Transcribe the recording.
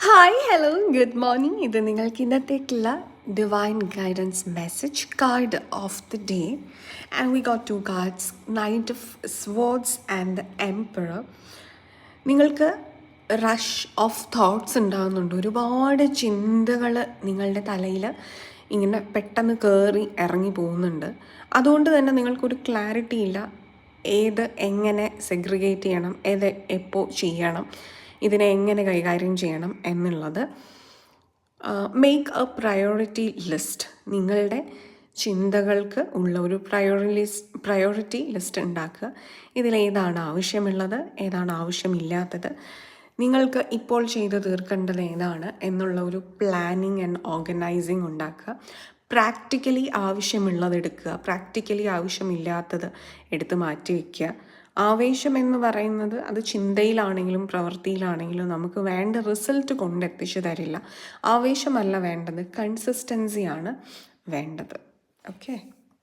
Hi hello good morning. ഇത് നിങ്ങൾക്ക് ഇന്നത്തേക്കുള്ള divine guidance message card of the day. And we got two cards, knight of swords and the emperor. നിങ്ങൾക്ക് rush of thoughts ഉണ്ടാകുന്നുണ്ട്. ഒരുപാട് ചിന്തകൾ നിങ്ങളുടെ തലയിൽ ഇങ്ങനെ പെട്ടെന്ന് കയറി ഇറങ്ങി പോകുന്നുണ്ട്. അതുകൊണ്ട് തന്നെ നിങ്ങൾക്കൊരു ക്ലാരിറ്റി ഇല്ല, ഏത് എങ്ങനെ സെഗ്രിഗേറ്റ് ചെയ്യണം, ഏത് എപ്പോൾ ചെയ്യണം, ഇതിനെ എങ്ങനെ കൈകാര്യം ചെയ്യണം എന്നുള്ളത്. Make A priority list. നിങ്ങളുടെ ചിന്തകൾക്ക് ഉള്ള ഒരു പ്രയോറിറ്റി ലിസ്റ്റ് ഉണ്ടാക്കുക. ഇതിലേതാണ് ആവശ്യമുള്ളത്, ഏതാണ് ആവശ്യമില്ലാത്തത്, നിങ്ങൾക്ക് ഇപ്പോൾ ചെയ്ത് തീർക്കേണ്ടത് ഏതാണ് എന്നുള്ള ഒരു പ്ലാനിങ് ആൻഡ് ഓർഗനൈസിങ് ഉണ്ടാക്കുക. പ്രാക്ടിക്കലി ആവശ്യമുള്ളത് എടുക്കുക, പ്രാക്ടിക്കലി ആവശ്യമില്ലാത്തത് എടുത്ത് മാറ്റി വയ്ക്കുക. ആവേശം എന്ന് പറയുന്നത് അത് ചിന്തയിലാണെങ്കിലും പ്രവൃത്തിയിലാണെങ്കിലും നമുക്ക് വേണ്ട റിസൾട്ട് കൊണ്ടെത്തിച്ചു തരില്ല. ആവേശമല്ല വേണ്ടത്, കൺസിസ്റ്റൻസിയാണ് വേണ്ടത്. ഓക്കെ.